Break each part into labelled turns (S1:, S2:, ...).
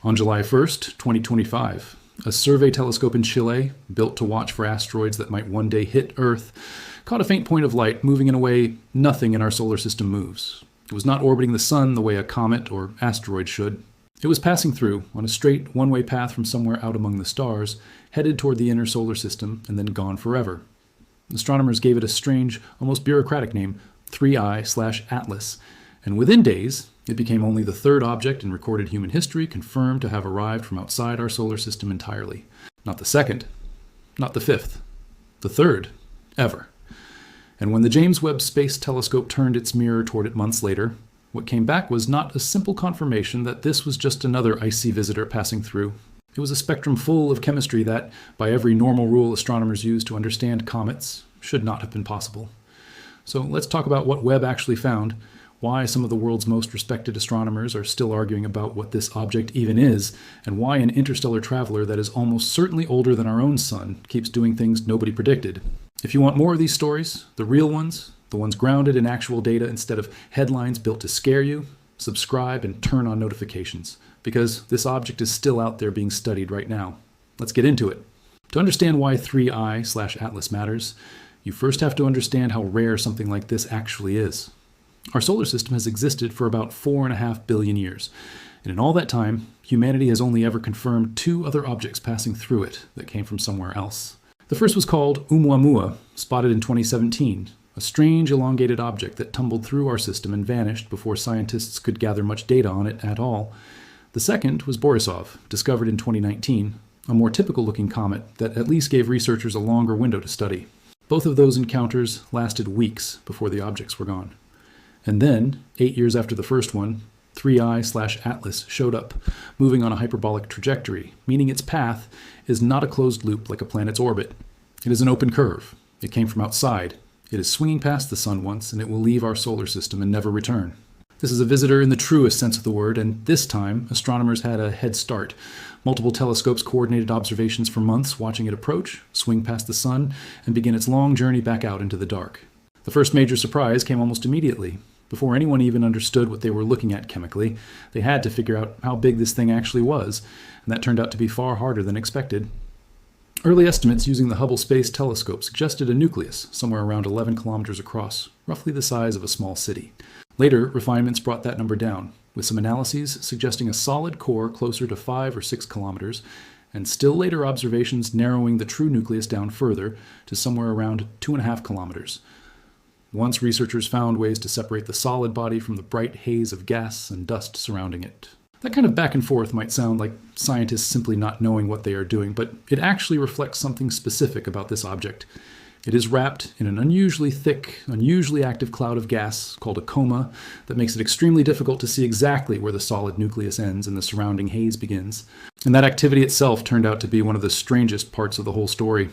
S1: On July 1st, 2025, a survey telescope in Chile, built to watch for asteroids that might one day hit Earth, caught a faint point of light moving in a way nothing in our solar system moves. It was not orbiting the sun the way a comet or asteroid should. It was passing through on a straight, one-way path from somewhere out among the stars, headed toward the inner solar system, and then gone forever. Astronomers gave it a strange, almost bureaucratic name, 3I/Atlas, and within days, it became only the third object in recorded human history confirmed to have arrived from outside our solar system entirely. Not the second, not the fifth, the third, ever. And when the James Webb Space Telescope turned its mirror toward it months later, what came back was not a simple confirmation that this was just another icy visitor passing through. It was a spectrum full of chemistry that, by every normal rule astronomers use to understand comets, should not have been possible. So let's talk about what Webb actually found, why some of the world's most respected astronomers are still arguing about what this object even is, and why an interstellar traveler that is almost certainly older than our own sun keeps doing things nobody predicted. If you want more of these stories, the real ones, the ones grounded in actual data instead of headlines built to scare you, subscribe and turn on notifications, because this object is still out there being studied right now. Let's get into it. To understand why 3I/Atlas matters, you first have to understand how rare something like this actually is. Our solar system has existed for about 4.5 billion years, and in all that time, humanity has only ever confirmed two other objects passing through it that came from somewhere else. The first was called Oumuamua, spotted in 2017, a strange elongated object that tumbled through our system and vanished before scientists could gather much data on it at all. The second was Borisov, discovered in 2019, a more typical-looking comet that at least gave researchers a longer window to study. Both of those encounters lasted weeks before the objects were gone. And then, 8 years after the first one, 3I/Atlas showed up, moving on a hyperbolic trajectory, meaning its path is not a closed loop like a planet's orbit. It is an open curve. It came from outside. It is swinging past the sun once, and it will leave our solar system and never return. This is a visitor in the truest sense of the word, and this time, astronomers had a head start. Multiple telescopes coordinated observations for months, watching it approach, swing past the sun, and begin its long journey back out into the dark. The first major surprise came almost immediately. Before anyone even understood what they were looking at chemically, they had to figure out how big this thing actually was, and that turned out to be far harder than expected. Early estimates using the Hubble Space Telescope suggested a nucleus somewhere around 11 kilometers across, roughly the size of a small city. Later, refinements brought that number down, with some analyses suggesting a solid core closer to 5 or 6 kilometers, and still later observations narrowing the true nucleus down further to somewhere around 2.5 kilometers. Once researchers found ways to separate the solid body from the bright haze of gas and dust surrounding it. That kind of back and forth might sound like scientists simply not knowing what they are doing, but it actually reflects something specific about this object. It is wrapped in an unusually thick, unusually active cloud of gas called a coma that makes it extremely difficult to see exactly where the solid nucleus ends and the surrounding haze begins. And that activity itself turned out to be one of the strangest parts of the whole story.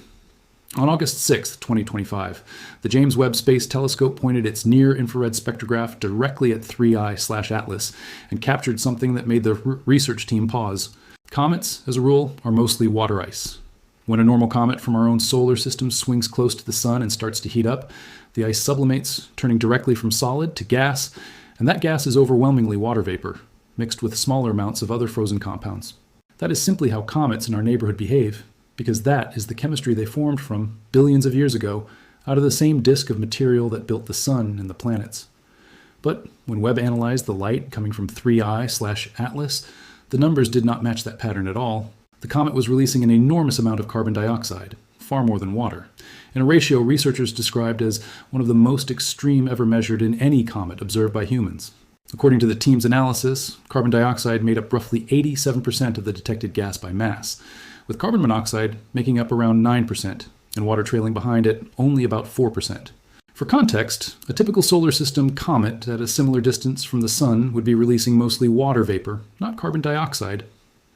S1: On August 6, 2025, the James Webb Space Telescope pointed its near-infrared spectrograph directly at 3I/Atlas and captured something that made the research team pause. Comets, as a rule, are mostly water ice. When a normal comet from our own solar system swings close to the sun and starts to heat up, the ice sublimates, turning directly from solid to gas, and that gas is overwhelmingly water vapor, mixed with smaller amounts of other frozen compounds. That is simply how comets in our neighborhood behave, because that is the chemistry they formed from billions of years ago, out of the same disk of material that built the sun and the planets. But when Webb analyzed the light coming from 3I/Atlas, the numbers did not match that pattern at all. The comet was releasing an enormous amount of carbon dioxide, far more than water, in a ratio researchers described as one of the most extreme ever measured in any comet observed by humans. According to the team's analysis, carbon dioxide made up roughly 87% of the detected gas by mass, with carbon monoxide making up around 9%, and water trailing behind it only about 4%. For context, a typical solar system comet at a similar distance from the sun would be releasing mostly water vapor, not carbon dioxide.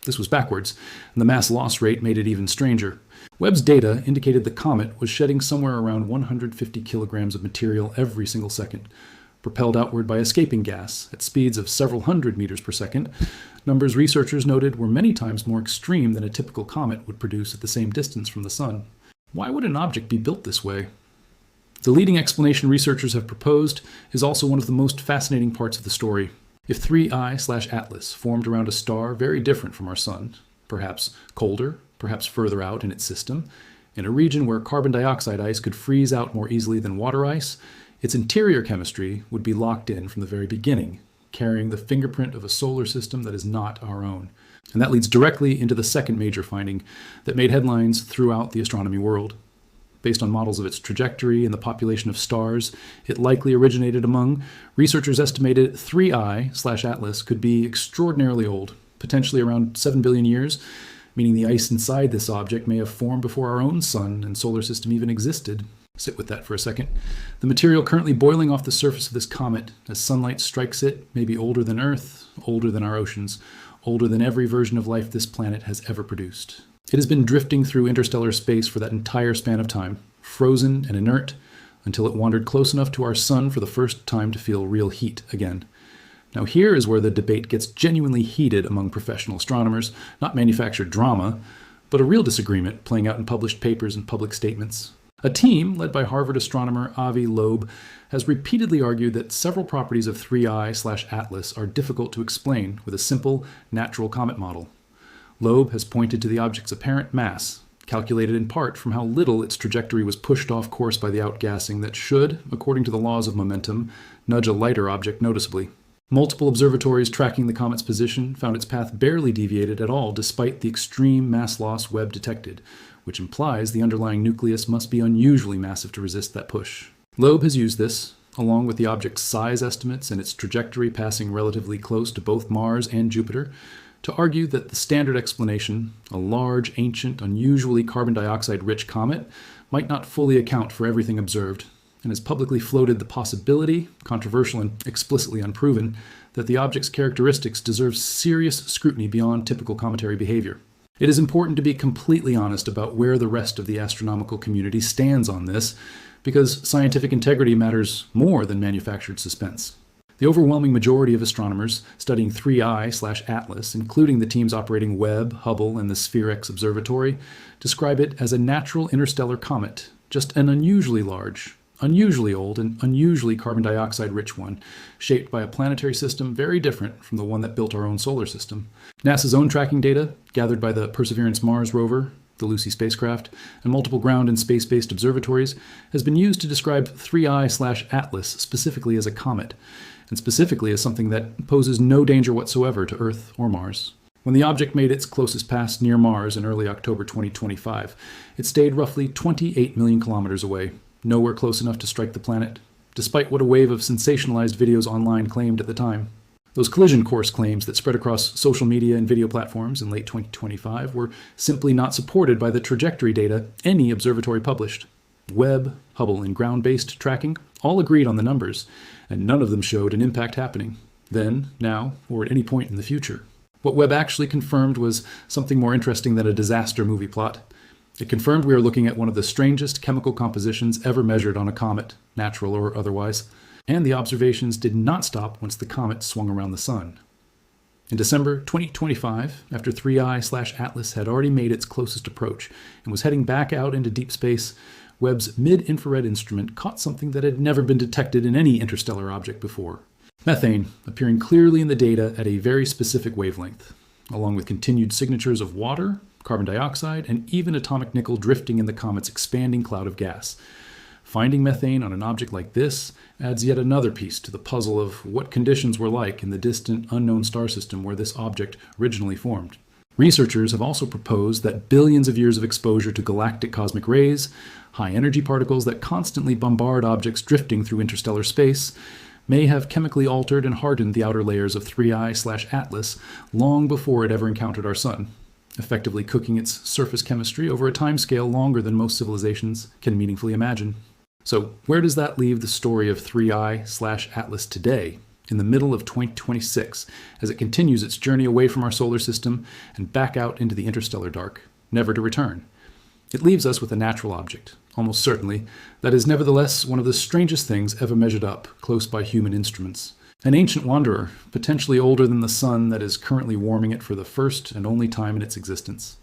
S1: This was backwards, and the mass loss rate made it even stranger. Webb's data indicated the comet was shedding somewhere around 150 kilograms of material every single second, propelled outward by escaping gas at speeds of several hundred meters per second, numbers researchers noted were many times more extreme than a typical comet would produce at the same distance from the sun. Why would an object be built this way? The leading explanation researchers have proposed is also one of the most fascinating parts of the story. If 3I/Atlas formed around a star very different from our Sun, perhaps colder, perhaps further out in its system, in a region where carbon dioxide ice could freeze out more easily than water ice, its interior chemistry would be locked in from the very beginning, carrying the fingerprint of a solar system that is not our own. And that leads directly into the second major finding that made headlines throughout the astronomy world. Based on models of its trajectory and the population of stars it likely originated among, researchers estimated 3I/Atlas could be extraordinarily old, potentially around 7 billion years, meaning the ice inside this object may have formed before our own sun and solar system even existed. Sit with that for a second. The material currently boiling off the surface of this comet as sunlight strikes it may be older than Earth, older than our oceans, older than every version of life this planet has ever produced. It has been drifting through interstellar space for that entire span of time, frozen and inert, until it wandered close enough to our sun for the first time to feel real heat again. Now here is where the debate gets genuinely heated among professional astronomers, not manufactured drama, but a real disagreement playing out in published papers and public statements. A team, led by Harvard astronomer Avi Loeb, has repeatedly argued that several properties of 3I/Atlas are difficult to explain with a simple, natural comet model. Loeb has pointed to the object's apparent mass, calculated in part from how little its trajectory was pushed off course by the outgassing that should, according to the laws of momentum, nudge a lighter object noticeably. Multiple observatories tracking the comet's position found its path barely deviated at all despite the extreme mass loss Webb detected, which implies the underlying nucleus must be unusually massive to resist that push. Loeb has used this, along with the object's size estimates and its trajectory passing relatively close to both Mars and Jupiter, to argue that the standard explanation, a large, ancient, unusually carbon dioxide-rich comet, might not fully account for everything observed, and has publicly floated the possibility, controversial and explicitly unproven, that the object's characteristics deserve serious scrutiny beyond typical cometary behavior. It is important to be completely honest about where the rest of the astronomical community stands on this, because scientific integrity matters more than manufactured suspense. The overwhelming majority of astronomers studying 3I/Atlas, including the teams operating Webb, Hubble, and the Sphere-X Observatory, describe it as a natural interstellar comet, just an unusually large, unusually old, and unusually carbon dioxide-rich one, shaped by a planetary system very different from the one that built our own solar system. NASA's own tracking data, gathered by the Perseverance Mars rover, the Lucy spacecraft, and multiple ground and space-based observatories, has been used to describe 3I/Atlas specifically as a comet, and specifically as something that poses no danger whatsoever to Earth or Mars. When the object made its closest pass near Mars in early October 2025, it stayed roughly 28 million kilometers away, nowhere close enough to strike the planet, despite what a wave of sensationalized videos online claimed at the time. Those collision course claims that spread across social media and video platforms in late 2025 were simply not supported by the trajectory data any observatory published. Webb, Hubble, and ground-based tracking all agreed on the numbers, and none of them showed an impact happening, then, now, or at any point in the future. What Webb actually confirmed was something more interesting than a disaster movie plot. It confirmed we are looking at one of the strangest chemical compositions ever measured on a comet, natural or otherwise, and the observations did not stop once the comet swung around the sun. In December 2025, after 3I/Atlas had already made its closest approach and was heading back out into deep space, Webb's mid-infrared instrument caught something that had never been detected in any interstellar object before. Methane, appearing clearly in the data at a very specific wavelength, along with continued signatures of water, carbon dioxide, and even atomic nickel drifting in the comet's expanding cloud of gas. Finding methane on an object like this adds yet another piece to the puzzle of what conditions were like in the distant, unknown star system where this object originally formed. Researchers have also proposed that billions of years of exposure to galactic cosmic rays, high-energy particles that constantly bombard objects drifting through interstellar space, may have chemically altered and hardened the outer layers of 3I/Atlas long before it ever encountered our sun, effectively cooking its surface chemistry over a timescale longer than most civilizations can meaningfully imagine. So where does that leave the story of 3I/Atlas today, in the middle of 2026, as it continues its journey away from our solar system and back out into the interstellar dark, never to return? It leaves us with a natural object, almost certainly, that is nevertheless one of the strangest things ever measured up close by human instruments. An ancient wanderer, potentially older than the sun that is currently warming it for the first and only time in its existence.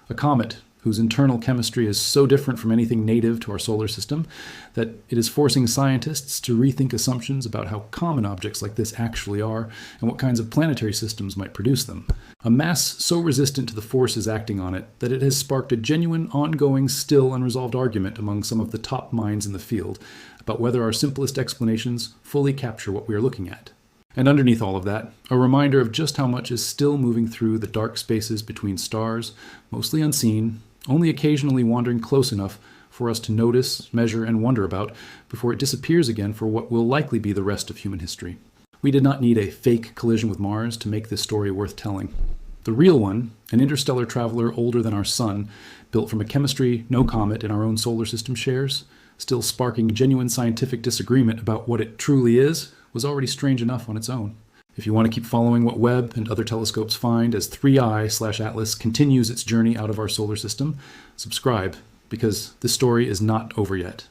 S1: A comet, whose internal chemistry is so different from anything native to our solar system that it is forcing scientists to rethink assumptions about how common objects like this actually are and what kinds of planetary systems might produce them. A mass so resistant to the forces acting on it that it has sparked a genuine, ongoing, still unresolved argument among some of the top minds in the field about whether our simplest explanations fully capture what we are looking at. And underneath all of that, a reminder of just how much is still moving through the dark spaces between stars, mostly unseen, only occasionally wandering close enough for us to notice, measure, and wonder about before it disappears again for what will likely be the rest of human history. We did not need a fake collision with Mars to make this story worth telling. The real one, an interstellar traveler older than our sun, built from a chemistry no comet in our own solar system shares, still sparking genuine scientific disagreement about what it truly is, was already strange enough on its own. If you want to keep following what Webb and other telescopes find as 3i/Atlas continues its journey out of our solar system, subscribe, because this story is not over yet.